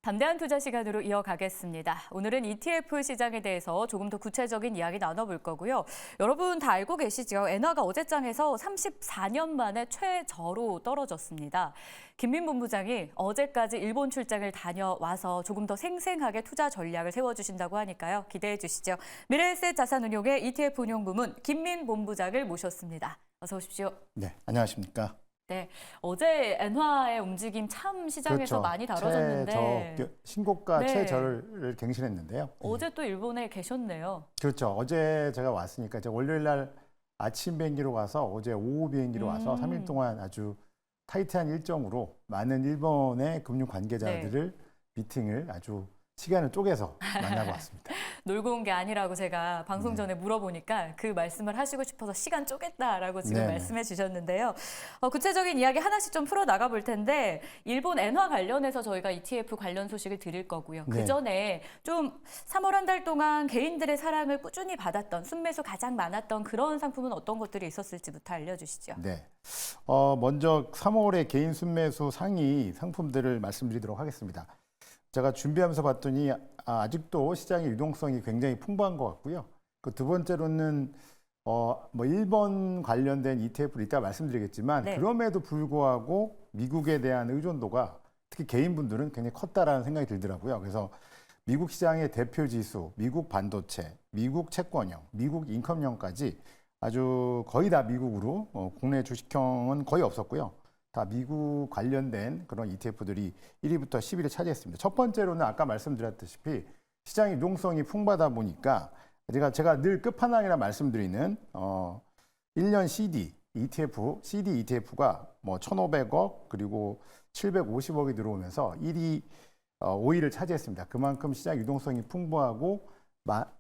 담대한 투자 시간으로 이어가겠습니다. 오늘은 ETF 시장에 대해서 조금 더 구체적인 이야기 나눠볼 거고요. 여러분 다 알고 계시죠? 엔화가 어제장에서 34년 만에 최저로 떨어졌습니다. 김민 본부장이 어제까지 일본 출장을 다녀와서 조금 더 생생하게 투자 전략을 세워주신다고 하니까요. 기대해 주시죠. 미래에셋 자산운용의 ETF 운용 부문 김민 본부장을 모셨습니다. 어서 오십시오. 네, 안녕하십니까. 네, 어제 엔화의 움직임 참 시장에서 그렇죠. 많이 다뤄졌는데 신고가 네. 최저를 갱신했는데요. 어제 또 일본에 계셨네요. 그렇죠. 어제 제가 왔으니까 이제 월요일 날 아침 비행기로 가서 어제 오후 비행기로 와서 3일 동안 아주 타이트한 일정으로 많은 일본의 금융 관계자들을 미팅을 아주 시간을 쪼개서 만나고 왔습니다. 놀고 온 게 아니라고 제가 방송 전에 물어보니까 그 말씀을 하시고 싶어서 시간 쪼갰다라고 지금 네네. 말씀해 주셨는데요. 구체적인 이야기 하나씩 좀 풀어 나가 볼 텐데 일본 엔화 관련해서 저희가 ETF 관련 소식을 드릴 거고요. 네. 그 전에 좀 3월 한 달 동안 개인들의 사랑을 꾸준히 받았던 순매수 가장 많았던 그런 상품은 어떤 것들이 있었을지부터 알려주시죠. 네. 먼저 3월에 개인 순매수 상위 상품들을 말씀드리도록 하겠습니다. 제가 준비하면서 봤더니 아직도 시장의 유동성이 굉장히 풍부한 것 같고요. 그 두 번째로는 일본 관련된 ETF를 이따 말씀드리겠지만 네. 그럼에도 불구하고 미국에 대한 의존도가 특히 개인분들은 굉장히 컸다라는 생각이 들더라고요. 그래서 미국 시장의 대표 지수, 미국 반도체, 미국 채권형, 미국 인컴형까지 아주 거의 다 미국으로 국내 주식형은 거의 없었고요. 다 미국 관련된 그런 ETF들이 1위부터 10위를 차지했습니다. 첫 번째로는 아까 말씀드렸다시피 시장의 유동성이 풍부하다 보니까 제가 늘 끝판왕이라 말씀드리는 1년 CD ETF가 뭐 1,500억 그리고 750억이 들어오면서 1위 5위를 차지했습니다. 그만큼 시장 유동성이 풍부하고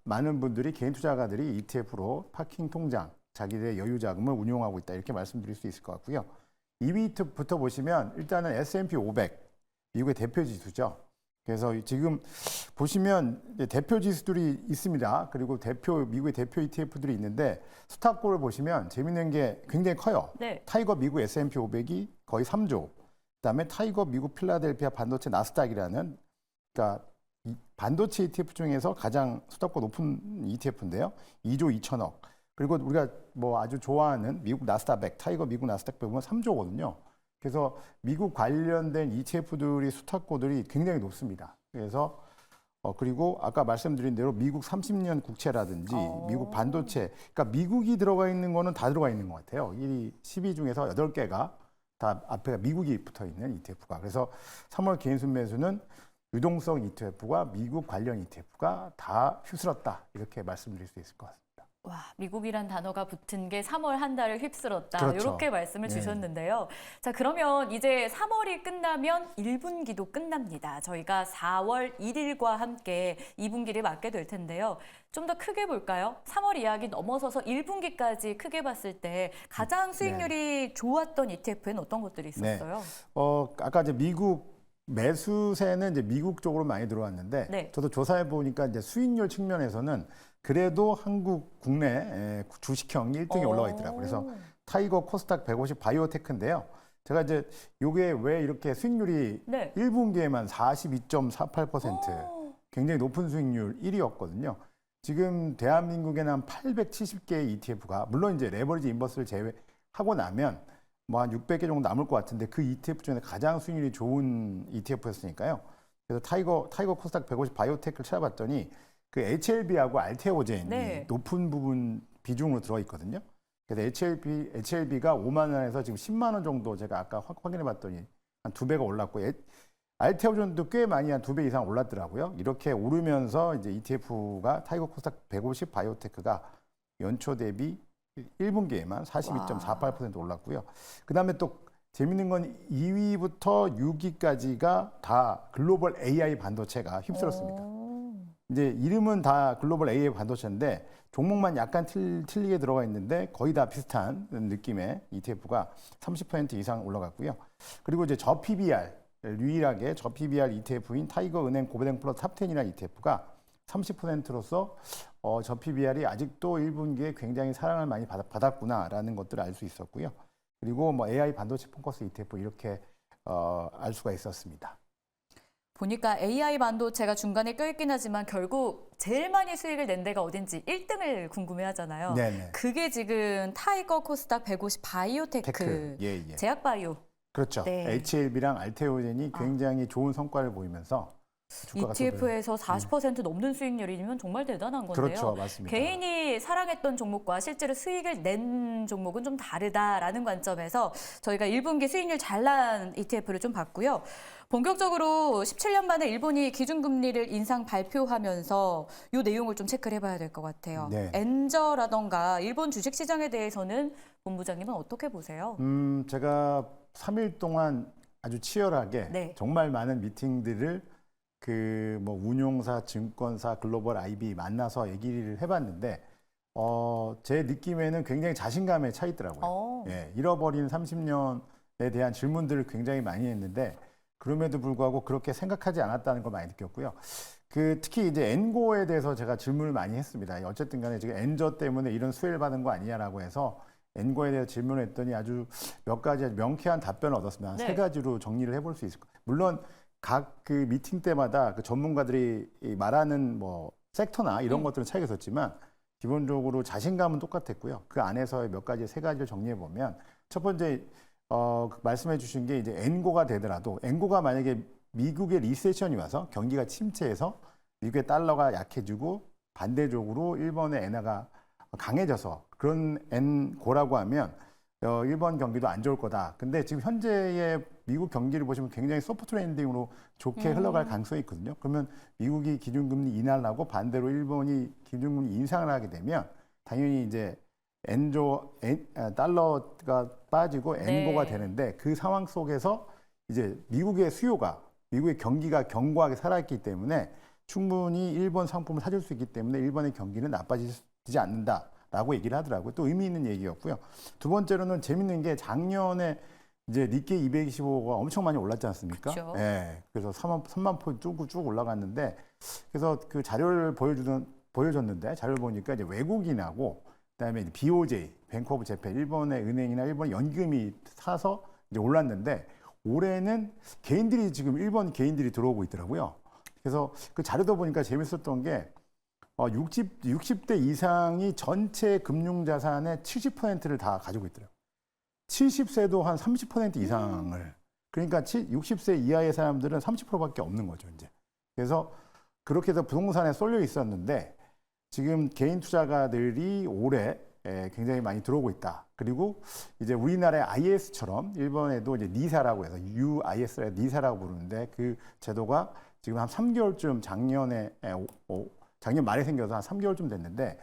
많은 분들이 개인 투자가들이 ETF로 파킹 통장, 자기들의 여유 자금을 운용하고 있다 이렇게 말씀드릴 수 있을 것 같고요. 2위부터 보시면 일단은 S&P 500, 미국의 대표 지수죠. 그래서 지금 보시면 대표 지수들이 있습니다. 그리고 미국의 대표 ETF들이 있는데 스탁골을 보시면 재밌는 게 굉장히 커요. 네. 타이거 미국 S&P 500이 거의 3조, 그다음에 타이거 미국 필라델피아 반도체 나스닥이라는 그러니까 반도체 ETF 중에서 가장 스탁골 높은 ETF인데요. 2조 2천억. 그리고 우리가 뭐 아주 좋아하는 미국 나스닥 타이거 미국 나스닥 보면 3조거든요. 그래서 미국 관련된 ETF들이 수탁고들이 굉장히 높습니다. 그래서 그리고 아까 말씀드린 대로 미국 30년 국채라든지 미국 반도체, 그러니까 미국이 들어가 있는 거는 다 들어가 있는 것 같아요. 이 10위 중에서 8개가 다 앞에 미국이 붙어 있는 ETF가. 그래서 3월 개인 순매수는 유동성 ETF와 미국 관련 ETF가 다 휩쓸었다 이렇게 말씀드릴 수 있을 것 같습니다. 와, 미국이란 단어가 붙은 게 3월 한 달을 휩쓸었다. 그렇죠. 이렇게 말씀을 네. 주셨는데요. 자, 그러면 이제 3월이 끝나면 1분기도 끝납니다. 저희가 4월 1일과 함께 2분기를 맞게 될 텐데요. 좀 더 크게 볼까요? 3월 이야기 넘어서서 1분기까지 크게 봤을 때 가장 수익률이 좋았던 ETF에는 어떤 것들이 있었어요? 아까 이제 미국 매수세는 이제 미국 쪽으로 많이 들어왔는데 네. 저도 조사해 보니까 이제 수익률 측면에서는 그래도 한국 국내 주식형이 1등에 올라와 있더라고요. 그래서 타이거 코스닥 150 바이오테크인데요. 제가 이제 요게 왜 이렇게 수익률이 네. 1분기에만 42.48% 굉장히 높은 수익률 1위였거든요. 지금 대한민국에는 한 870개의 ETF가 물론 이제 레버리지 인버스를 제외하고 나면 뭐 한 600개 정도 남을 것 같은데 그 ETF 중에 가장 수익률이 좋은 ETF였으니까요. 그래서 타이거 코스닥 150 바이오테크를 찾아봤더니 그 HLB하고 알테오젠이 네. 높은 부분 비중으로 들어있거든요. 그래서 HLB가 5만 원에서 지금 10만 원 정도 제가 아까 확인해 봤더니 한 2배가 올랐고 알테오젠도 꽤 많이 한 2배 이상 올랐더라고요. 이렇게 오르면서 이제 ETF가 타이거 코스닥 150 바이오테크가 연초 대비 1분기에만 42.48% 올랐고요. 그다음에 또 재밌는 건 2위부터 6위까지가 다 글로벌 AI 반도체가 휩쓸었습니다. 이제 이름은 다 글로벌 AI 반도체인데 종목만 약간 틀리게 들어가 있는데 거의 다 비슷한 느낌의 ETF가 30% 이상 올라갔고요. 그리고 이제 저PBR 유일하게 저PBR ETF인 타이거 은행 고배당 플러스 탑10이라는 ETF가 30%로서 저PBR이 아직도 1분기에 굉장히 사랑을 많이 받았구나라는 것들을 알 수 있었고요. 그리고 뭐 AI 반도체 포커스 ETF 이렇게 알 수가 있었습니다. 보니까 AI 반도체가 중간에 껴있긴 하지만 결국 제일 많이 수익을 낸 데가 어딘지 1등을 궁금해하잖아요. 네네. 그게 지금 타이거 코스닥 150 바이오테크, 테크. 예, 예. 제약바이오. 그렇죠. 네. HLB랑 알테오젠이 굉장히 좋은 성과를 보이면서 주가가 ETF에서 40% 넘는 수익률이면 정말 대단한 건데요. 그렇죠, 맞습니다. 개인이 사랑했던 종목과 실제로 수익을 낸 종목은 좀 다르다라는 관점에서 저희가 1분기 수익률 잘 난 ETF를 좀 봤고요. 본격적으로 17년 만에 일본이 기준금리를 인상 발표하면서 이 내용을 좀 체크를 해봐야 될 것 같아요. 네. 엔저라던가 일본 주식시장에 대해서는 본부장님은 어떻게 보세요? 제가 3일 동안 아주 치열하게 네. 정말 많은 미팅들을 그 뭐 운용사, 증권사, 글로벌 IB 만나서 얘기를 해봤는데 제 느낌에는 굉장히 자신감에 차 있더라고요. 예, 잃어버린 30년에 대한 질문들을 굉장히 많이 했는데 그럼에도 불구하고 그렇게 생각하지 않았다는 걸 많이 느꼈고요. 특히 이제 엔고에 대해서 제가 질문을 많이 했습니다. 어쨌든 간에 지금 엔저 때문에 이런 수혜를 받은 거 아니냐라고 해서 엔고에 대해서 질문을 했더니 아주 몇 가지 아주 명쾌한 답변을 얻었습니다. 한 네. 세 가지로 정리를 해볼 수 있을 거예요. 물론 각 그 미팅 때마다 그 전문가들이 말하는 뭐 섹터나 이런 것들은 차이가 있었지만 기본적으로 자신감은 똑같았고요. 그 안에서의 몇 가지, 세 가지를 정리해 보면 첫 번째 말씀해 주신 게 이제 엔고가 되더라도 엔고가 만약에 미국의 리세션이 와서 경기가 침체해서 미국의 달러가 약해지고 반대적으로 일본의 엔화가 강해져서 그런 엔고라고 하면 일본 경기도 안 좋을 거다. 근데 지금 현재의 미국 경기를 보시면 굉장히 소프트 랜딩으로 좋게 흘러갈 가능성이 있거든요. 그러면 미국이 기준금리 인하를 하고 반대로 일본이 기준금리 인상을 하게 되면 당연히 이제 달러가 빠지고 엔고가 네. 되는데 그 상황 속에서 이제 미국의 경기가 견고하게 살아있기 때문에 충분히 일본 상품을 사줄 수 있기 때문에 일본의 경기는 나빠지지 않는다라고 얘기를 하더라고요. 또 의미 있는 얘기였고요. 두 번째로는 재밌는 게 작년에 이제 니케이 225가 엄청 많이 올랐지 않습니까? 그렇죠. 예. 그래서 3만 포인트 쭉 올라갔는데 그래서 그 자료를 보여줬는데 자료를 보니까 이제 외국인하고 그다음에 이제 BOJ, 뱅크 오브 재팬, 일본의 은행이나 일본 연금이 사서 이제 올랐는데 올해는 일본 개인들이 들어오고 있더라고요. 그래서 그 자료도 보니까 재밌었던 게 60대 이상이 전체 금융자산의 70%를 다 가지고 있더라고요. 70세도 한 30% 이상을. 그러니까 60세 이하의 사람들은 30%밖에 없는 거죠, 이제. 그래서 그렇게 해서 부동산에 쏠려 있었는데 지금 개인 투자가들이 올해 굉장히 많이 들어오고 있다. 그리고 이제 우리나라의 IS처럼 일본에도 이제 니사라고 해서 UIS를 니사라고 부르는데 그 제도가 지금 한 3개월쯤 작년 말에 생겨서 한 3개월쯤 됐는데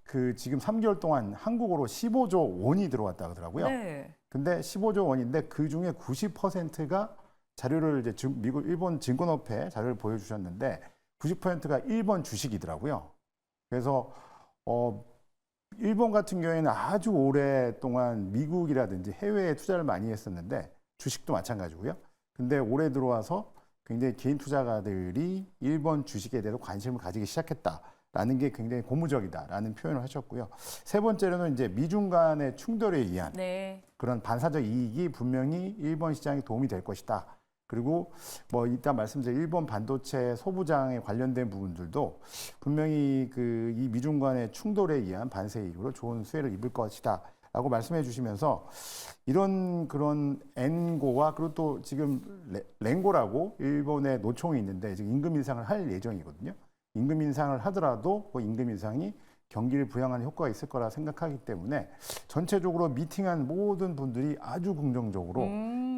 그 지금 3개월 동안 한국으로 15조 원이 들어왔다 그러더라고요. 네. 근데 15조 원인데 그 중에 90%가 자료를 이제 일본 증권업체 자료를 보여주셨는데 90%가 일본 주식이더라고요. 그래서 일본 같은 경우에는 아주 오랫동안 미국이라든지 해외에 투자를 많이 했었는데 주식도 마찬가지고요. 근데 올해 들어와서 굉장히 개인 투자가들이 일본 주식에 대해서 관심을 가지기 시작했다라는 게 굉장히 고무적이다라는 표현을 하셨고요. 세 번째로는 이제 미중 간의 충돌에 의한 네. 그런 반사적 이익이 분명히 일본 시장에 도움이 될 것이다. 그리고 뭐 이따 말씀드린 일본 반도체 소부장에 관련된 부분들도 분명히 이 미중 간의 충돌에 의한 반세 이익으로 좋은 수혜를 입을 것이다. 라고 말씀해 주시면서 그런 엔고와 그리고 또 지금 렌고라고 일본의 노총이 있는데 지금 임금 인상을 할 예정이거든요. 임금 인상을 하더라도 그 임금 인상이 경기를 부양하는 효과가 있을 거라 생각하기 때문에 전체적으로 미팅한 모든 분들이 아주 긍정적으로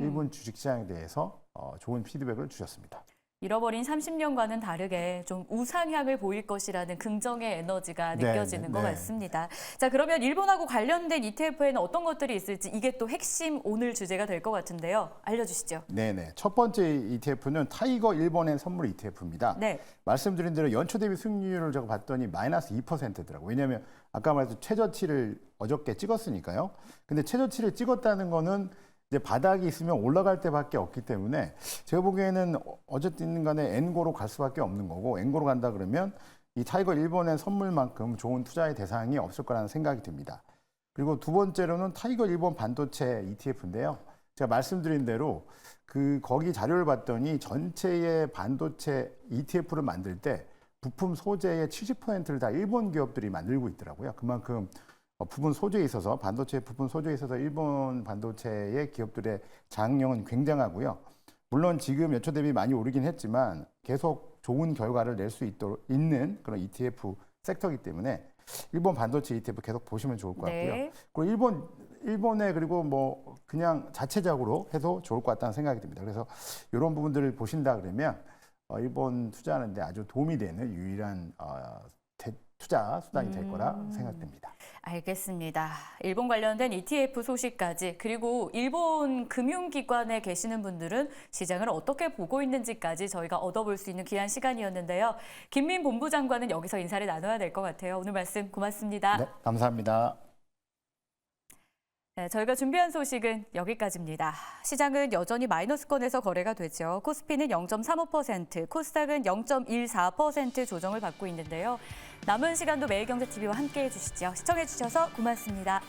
일본 주식시장에 대해서 좋은 피드백을 주셨습니다. 잃어버린 30년과는 다르게 좀 우상향을 보일 것이라는 긍정의 에너지가 느껴지는 것 같습니다. 자, 그러면 일본하고 관련된 ETF에는 어떤 것들이 있을지 이게 또 핵심 오늘 주제가 될 것 같은데요. 알려주시죠. 네네. 첫 번째 ETF는 타이거 일본엔 선물 ETF입니다. 네. 말씀드린 대로 연초 대비 수익률을 제가 봤더니 마이너스 2%더라고요. 왜냐하면 아까 말했던 최저치를 어저께 찍었으니까요. 근데 최저치를 찍었다는 거는 이제 바닥이 있으면 올라갈 때밖에 없기 때문에 제가 보기에는 어쨌든 간에 엔고로 갈 수밖에 없는 거고 엔고로 간다 그러면 이 타이거 일본의 선물만큼 좋은 투자의 대상이 없을 거라는 생각이 듭니다. 그리고 두 번째로는 타이거 일본 반도체 ETF인데요. 제가 말씀드린 대로 거기 자료를 봤더니 전체의 반도체 ETF를 만들 때 부품 소재의 70%를 다 일본 기업들이 만들고 있더라고요. 그만큼 부분 소재에 있어서 반도체 부품 소재에 있어서 일본 반도체의 기업들의 장악력은 굉장하고요. 물론 지금 연초 대비 많이 오르긴 했지만 계속 좋은 결과를 낼 수 있는 그런 ETF 섹터이기 때문에 일본 반도체 ETF 계속 보시면 좋을 것 같고요. 네. 그리고 일본에 그리고 뭐 그냥 자체적으로 해도 좋을 것 같다는 생각이 듭니다. 그래서 이런 부분들을 보신다 그러면 일본 투자하는데 아주 도움이 되는 유일한 투자 수단이 될 거라 생각됩니다. 알겠습니다. 일본 관련된 ETF 소식까지 그리고 일본 금융기관에 계시는 분들은 시장을 어떻게 보고 있는지까지 저희가 얻어볼 수 있는 귀한 시간이었는데요. 김민 본부장과는 여기서 인사를 나눠야 될 것 같아요. 오늘 말씀 고맙습니다. 네, 감사합니다. 네, 저희가 준비한 소식은 여기까지입니다. 시장은 여전히 마이너스권에서 거래가 되죠. 코스피는 0.35%, 코스닥은 0.14% 조정을 받고 있는데요. 남은 시간도 매일경제TV와 함께해 주시죠. 시청해 주셔서 고맙습니다.